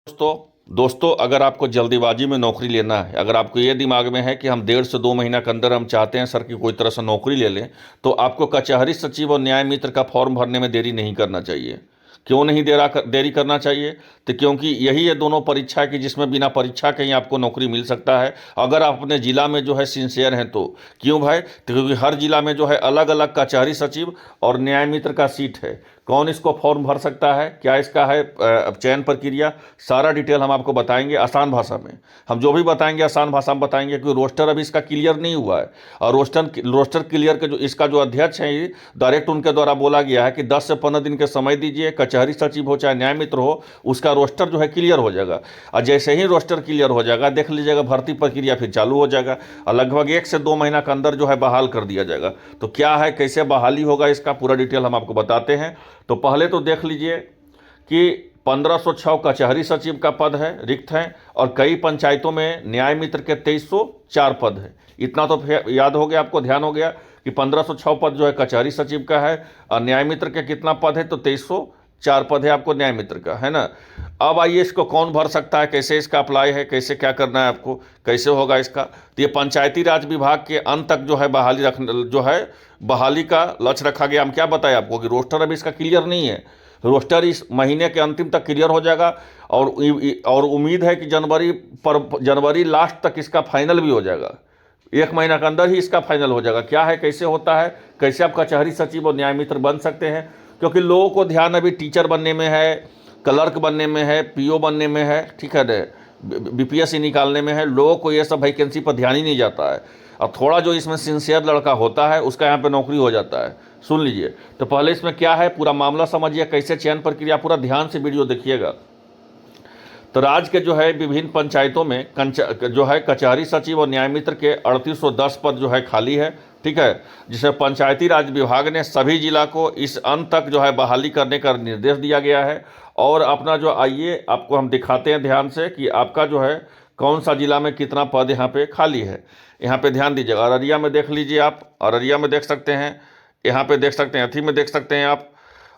दोस्तों अगर आपको जल्दीबाजी में नौकरी लेना है, अगर आपको ये दिमाग में है कि हम 1.5 से 2 महीना के अंदर हम चाहते हैं सर कि कोई तरह से नौकरी ले लें, तो आपको कचहरी सचिव और न्याय मित्र का फॉर्म भरने में देरी नहीं करना चाहिए। क्यों नहीं देरी करना चाहिए? तो क्योंकि यही है दोनों परीक्षा की जिसमें बिना परीक्षा के ही आपको नौकरी मिल सकता है, अगर आप अपने ज़िला में जो है सिंसियर हैं तो। क्यों भाई? तो क्योंकि हर जिला में जो है अलग अलग कचहरी सचिव और न्याय मित्र का सीट है। कौन इसको फॉर्म भर सकता है, क्या इसका है चयन प्रक्रिया, सारा डिटेल हम आपको बताएंगे आसान भाषा में। हम जो भी बताएंगे आसान भाषा में बताएंगे, क्योंकि रोस्टर अभी इसका क्लियर नहीं हुआ है। और रोस्टर क्लियर के जो इसका जो अध्यक्ष है, ये डायरेक्ट उनके द्वारा बोला गया है कि 10 से 15 दिन के समय दीजिए, कचहरी सचिव हो चाहे न्याय मित्र हो, उसका रोस्टर जो है क्लियर हो जाएगा। और जैसे ही रोस्टर क्लियर हो जाएगा, देख लीजिएगा भर्ती प्रक्रिया फिर चालू हो जाएगा और लगभग 1 से 2 महीना के अंदर जो है बहाल कर दिया जाएगा। तो क्या है, कैसे बहाली होगा, इसका पूरा डिटेल हम आपको बताते हैं। तो पहले तो देख लीजिए कि 1506 कचहरी सचिव का पद है, रिक्त है, और कई पंचायतों में न्याय मित्र के 2304 पद है। इतना तो याद हो गया, आपको ध्यान हो गया कि 1506 पद जो है कचहरी सचिव का है, और न्याय मित्र के कितना पद है, तो 2304 पद है आपको न्याय मित्र का, है ना। अब आइए इसको कौन भर सकता है, कैसे इसका अप्लाई है, कैसे क्या करना है आपको, कैसे होगा इसका। तो ये पंचायती राज विभाग के अंत तक जो है बहाली का लक्ष्य रखा गया। हम क्या बताएं आपको कि रोस्टर अभी इसका क्लियर नहीं है, रोस्टर इस महीने के अंतिम तक क्लियर हो जाएगा, और उम्मीद है कि जनवरी लास्ट तक इसका फाइनल भी हो जाएगा। 1 महीना के अंदर ही इसका फाइनल हो जाएगा। क्या है, कैसे होता है, कैसे आप कचहरी सचिव और न्याय मित्र बन सकते हैं, क्योंकि लोगों को ध्यान अभी टीचर बनने में है, क्लर्क बनने में है, पीओ बनने में है, ठीक है, बीपीएससी निकालने में है। लोगों को ये सब वैकेंसी पर ध्यान ही नहीं जाता है, और थोड़ा जो इसमें सिंसियर लड़का होता है उसका यहाँ पे नौकरी हो जाता है। सुन लीजिए, तो पहले इसमें क्या है पूरा मामला समझिए, कैसे चयन प्रक्रिया, पूरा ध्यान से वीडियो देखिएगा। तो राज्य के जो है विभिन्न पंचायतों में जो है कचहरी सचिव और न्याय मित्र के 3810 पद जो है खाली है, ठीक है, जिसे पंचायती राज विभाग ने सभी जिला को इस अंत तक जो है बहाली करने का निर्देश दिया गया है। और अपना जो, आइए आपको हम दिखाते हैं ध्यान से कि आपका जो है कौन सा जिला में कितना पद यहाँ पे खाली है। यहाँ पे ध्यान दीजिएगा, अररिया में देख लीजिए आप, अररिया में देख सकते हैं, यहाँ पे देख सकते हैं, अथी में देख सकते हैं आप,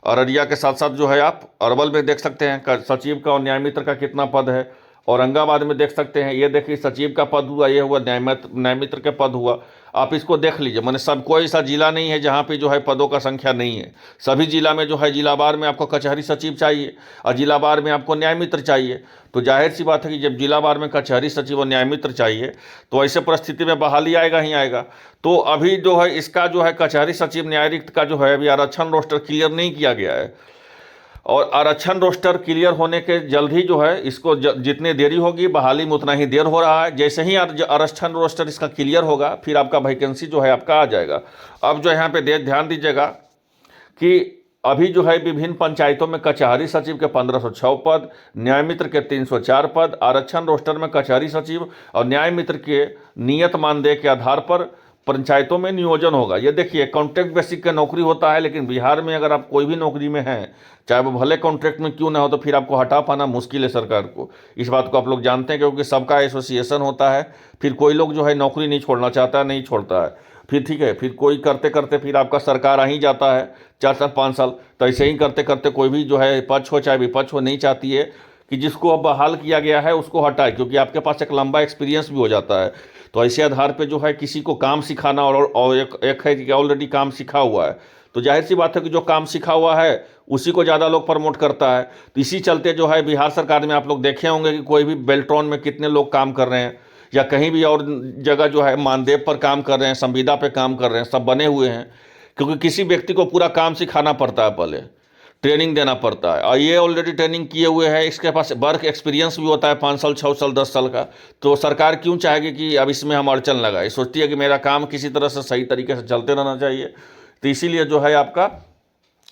अररिया के साथ साथ जो है आप अरवल में देख सकते हैं सचिव का और न्याय मित्र का कितना पद है। औरंगाबाद में देख सकते हैं, ये देखिए सचिव का पद हुआ, ये हुआ न्याय मित्र के पद हुआ। आप इसको देख लीजिए, मैंने सब कोई ऐसा जिला नहीं है जहाँ पे जो है पदों का संख्या नहीं है। सभी जिला में जो है, जिलावार में आपको कचहरी सचिव चाहिए और जिलावार में आपको न्याय मित्र चाहिए। तो जाहिर सी बात है कि जब जिलावार में कचहरी सचिव और न्याय मित्र चाहिए, तो ऐसे परिस्थिति में बहाली आएगा ही आएगा। तो अभी जो है इसका जो है कचहरी सचिव न्याय रिक्त का जो है अभी आरक्षण रोस्टर क्लियर नहीं किया गया है, और आरक्षण रोस्टर क्लियर होने के जल्द ही जो है इसको जितनी देरी होगी बहाली में उतना ही देर हो रहा है। जैसे ही आरक्षण रोस्टर इसका क्लियर होगा, फिर आपका वैकेंसी जो है आपका आ जाएगा। अब जो यहाँ पे ध्यान दीजिएगा कि अभी जो है विभिन्न पंचायतों में कचहरी सचिव के 1506 पद, न्याय मित्र के 304 पद, आरक्षण रोस्टर में कचहरी सचिव और न्याय मित्र के नियत मानदेय के आधार पर पंचायतों में नियोजन होगा। ये देखिए कॉन्ट्रैक्ट बेसिक का नौकरी होता है, लेकिन बिहार में अगर आप कोई भी नौकरी में हैं, चाहे वो भले कॉन्ट्रैक्ट में क्यों ना हो, तो फिर आपको हटा पाना मुश्किल है सरकार को। इस बात को आप लोग जानते हैं, क्योंकि सबका एसोसिएशन होता है। फिर कोई लोग जो है नौकरी नहीं छोड़ना चाहता है, नहीं छोड़ता है, फिर ठीक है, फिर कोई करते करते फिर आपका सरकार आ ही जाता है 4 साल 5 साल। तो ऐसे ही करते करते कोई भी जो है पक्ष हो चाहे विपक्ष हो, नहीं चाहती है कि जिसको अब बहाल किया गया है उसको हटाए, क्योंकि आपके पास एक लंबा एक्सपीरियंस भी हो जाता है। तो ऐसे आधार पे जो है किसी को काम सिखाना, और एक है कि ऑलरेडी काम सीखा हुआ है, तो जाहिर सी बात है कि जो काम सीखा हुआ है उसी को ज़्यादा लोग प्रमोट करता है। तो इसी चलते जो है बिहार सरकार में आप लोग देखे होंगे कि कोई भी बेल्ट्रॉन में कितने लोग काम कर रहे हैं, या कहीं भी और जगह जो है मानदेय पर काम कर रहे हैं, संविदा पे काम कर रहे हैं, सब बने हुए हैं। क्योंकि किसी व्यक्ति को पूरा काम सिखाना पड़ता है, पहले ट्रेनिंग देना पड़ता है, और ये ऑलरेडी ट्रेनिंग किए हुए हैं, इसके पास वर्क एक्सपीरियंस भी होता है 5 साल 6 साल 10 साल का। तो सरकार क्यों चाहेगी कि अब इसमें हम अड़चन लगाए, सोचती है कि मेरा काम किसी तरह से सही तरीके से चलते रहना चाहिए। तो इसीलिए जो है आपका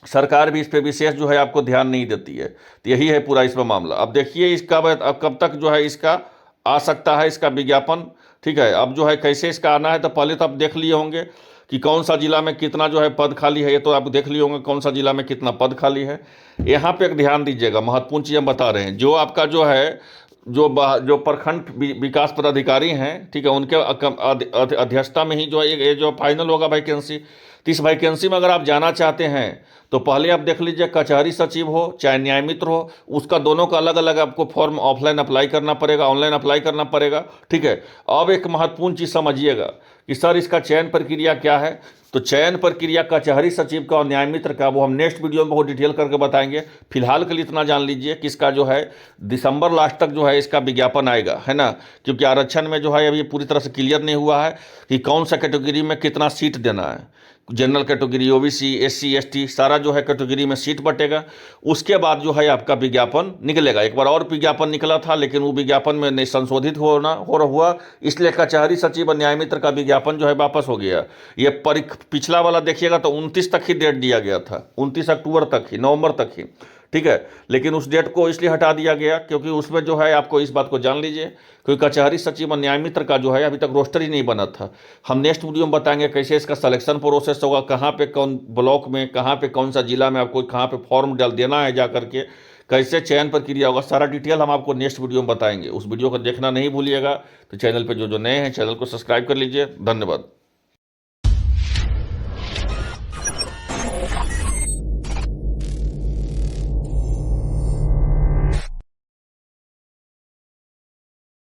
सरकार भी इस पर विशेष जो है आपको ध्यान नहीं देती है। तो यही है पूरा इसमें मामला। अब देखिए इसका अब कब तक जो है इसका आ सकता है इसका विज्ञापन, ठीक है। अब जो है कैसे इसका आना है, तो पहले तो आप देख लिए होंगे कि कौन सा जिला में कितना जो है पद खाली है, ये तो आप देख लिए होंगे कौन सा जिला में कितना पद खाली है। यहाँ पे एक ध्यान दीजिएगा, महत्वपूर्ण चीज़ हम बता रहे हैं। जो आपका जो है जो प्रखंड विकास पदाधिकारी हैं, ठीक है, उनके अध्यक्षता में ही जो है ये जो फाइनल होगा वैकेंसी। तो इस वैकेंसी में अगर आप जाना चाहते हैं तो पहले आप देख लीजिए, कचहरी सचिव हो चाहे न्याय मित्र हो, उसका दोनों का अलग अलग आपको फॉर्म ऑफलाइन अप्लाई करना पड़ेगा, ऑनलाइन अप्लाई करना पड़ेगा। ठीक है। अब एक महत्वपूर्ण चीज़ समझिएगा कि सर इसका चयन प्रक्रिया क्या है। तो चयन प्रक्रिया कचहरी सचिव का और न्याय मित्र का वो हम नेक्स्ट वीडियो में बहुत डिटेल करके बताएंगे। फिलहाल के लिए इतना जान लीजिए कि इसका जो है दिसंबर लास्ट तक जो है इसका विज्ञापन आएगा, है ना। क्योंकि आरक्षण में जो है अभी पूरी तरह से क्लियर नहीं हुआ है कि कौन सा कैटेगरी में कितना सीट देना है। General category, OBC, SC, ST सारा जो है कैटेगरी में सीट बटेगा। उसके बाद जो है आपका विज्ञापन निकलेगा। एक बार और विज्ञापन निकला था लेकिन वो विज्ञापन में नहीं संशोधित हुआ, इसलिए कचहरी सचिव और न्याय मित्र का विज्ञापन जो है वापस हो गया। ये पिछला वाला देखिएगा तो 29 तक ही डेट दिया गया था, 29 अक्टूबर तक ही, नवंबर तक ही। ठीक है। लेकिन उस डेट को इसलिए हटा दिया गया क्योंकि उसमें जो है आपको इस बात को जान लीजिए, क्योंकि कचहरी सचिव और न्याय मित्र का जो है अभी तक रोस्टर ही नहीं बना था। हम नेक्स्ट वीडियो में बताएंगे कैसे इसका सिलेक्शन प्रोसेस होगा, कहाँ पे कौन ब्लॉक में, कहाँ पे कौन सा जिला में आपको कहाँ पे फॉर्म डाल देना है, जा करके कैसे चयन प्रक्रिया होगा, सारा डिटेल हम आपको नेक्स्ट वीडियो में बताएंगे। उस वीडियो को देखना नहीं भूलिएगा। तो चैनल पर जो नए हैं चैनल को सब्सक्राइब कर लीजिए। धन्यवाद।